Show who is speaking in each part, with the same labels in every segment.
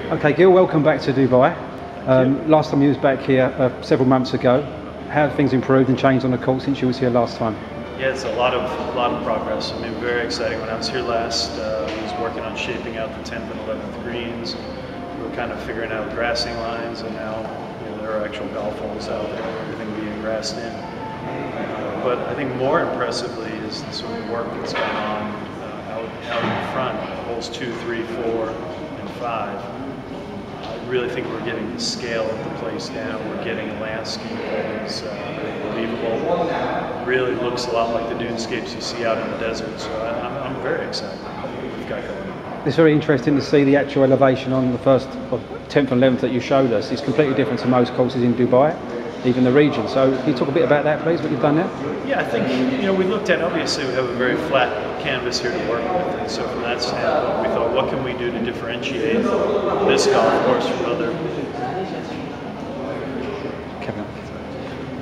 Speaker 1: Okay, Gil, welcome back to Dubai. Last time you was back here several months ago. How have things improved and changed on the course since you was here last time?
Speaker 2: Yeah, it's a lot of progress. I mean, very exciting. When I was here last, I was working on shaping out the 10th and 11th greens. We were kind of figuring out grassing lines, and now there are actual golf holes out there, everything being grassed in. But I think more impressively is the sort of work that's gone on out in front, holes 2, 3, 4, and 5. I really think we're getting the scale of the place down. We're getting a landscape that is believable. Really looks a lot like the dunescapes you see out in the desert. So I'm very excited about what we've got going on.
Speaker 1: It's very interesting to see the actual elevation on the first 10th and 11th that you showed us. It's completely different to most courses in Dubai, even the region. So can you talk a bit about that, please, what you've done there?
Speaker 2: Yeah, I think, we looked at, obviously we have a very flat canvas here to work with, and so from that standpoint we thought, what can we do to differentiate this golf course from other?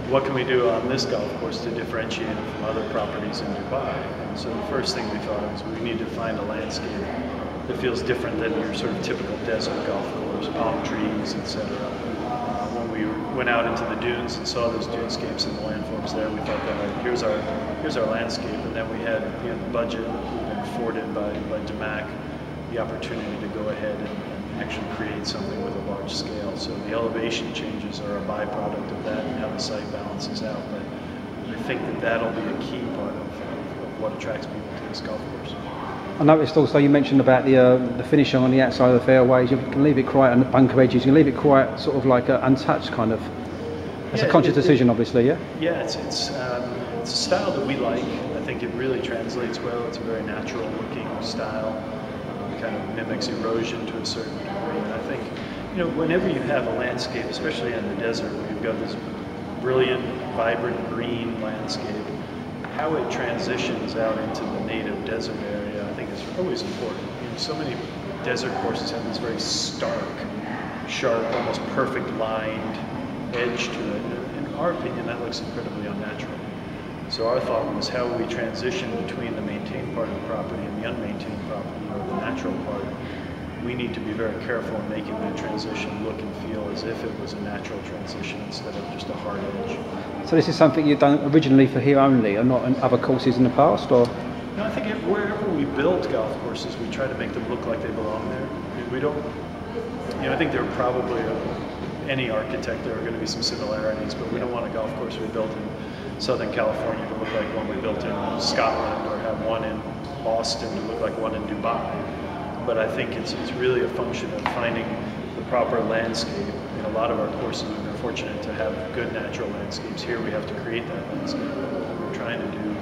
Speaker 2: What can we do on this golf course to differentiate it from other properties in Dubai? And so the first thing we thought was we need to find a landscape that feels different than your sort of typical desert golf course, palm trees, etc. When we went out into the dunes and saw those dunescapes and the landforms there, we thought that here's our landscape, and then we had the budget afforded by DMAC the opportunity to go ahead and actually create something with a large scale. So the elevation changes are a byproduct of that and how the site balances out. But I think that that'll be a key part of what attracts people to this golf course.
Speaker 1: I noticed also you mentioned about the finishing on the outside of the fairways. You can leave it quiet on the bunker edges. You can leave it quiet, sort of like untouched, kind of. It's a conscious decision, obviously, yeah.
Speaker 2: Yeah, it's a style that we like. I think it really translates well. It's a very natural-looking style. Kind of mimics erosion to a certain degree. And I think, whenever you have a landscape, especially in the desert, where you've got this brilliant, vibrant green landscape, how it transitions out into the native desert area, I think is always important. So many desert courses have this very stark, sharp, almost perfect lined edge to it. And in our opinion, that looks incredibly unnatural. So our thought was, how we transition between the maintained part of the property and the unmaintained property, or the natural part. We need to be very careful in making that transition look and feel as if it was a natural transition instead of just a hard edge.
Speaker 1: So this is something you've done originally for here only, and not in other courses in the past, or?
Speaker 2: No, I think wherever we build golf courses, we try to make them look like they belong there. I mean, we don't, I think there are probably, any architect, there are going to be some similarities, but we don't want a golf course we built in Southern California to look like one we built in Scotland, or have one in Boston to look like one in Dubai. But I think it's really a function of finding the proper landscape. In a lot of our courses, we've been fortunate to have good natural landscapes. Here we have to create that landscape. What we're trying to do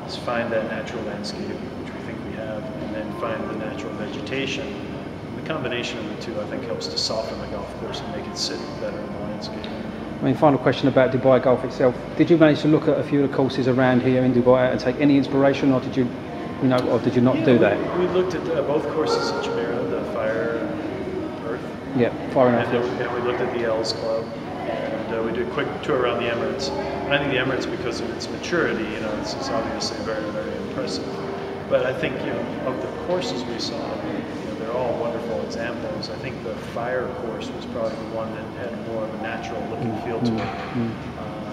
Speaker 2: is find that natural landscape, which we think we have, and then find the natural vegetation. And the combination of the two, I think, helps to soften the golf course and make it sit better in the landscape.
Speaker 1: I mean, final question about Dubai golf itself. Did you manage to look at a few of the courses around here in Dubai and take any inspiration, or did you, or did you not do that?
Speaker 2: We looked at both courses at Jumeirah, the Fire and Earth.
Speaker 1: Yeah, Fire and Earth.
Speaker 2: And we looked at the Els Club, and we did a quick tour around the Emirates. And I think the Emirates, because of its maturity, it's obviously very, very impressive. But I think, of the courses we saw, they're all wonderful examples. I think the Fire course was probably the one that had more of a natural look and feel to it.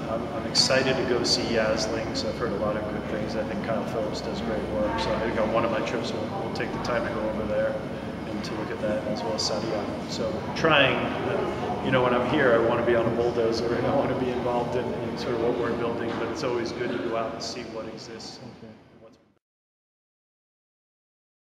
Speaker 2: I'm excited to go see Yaslings. I've heard a lot of good things. I think Kyle Phillips does great work. So I think on one of my trips we'll take the time to go over there and to look at that, as well as Sadia. So trying, when I'm here, I want to be on a bulldozer and I want to be involved in sort of what we're building, but it's always good to go out and see what exists. Okay.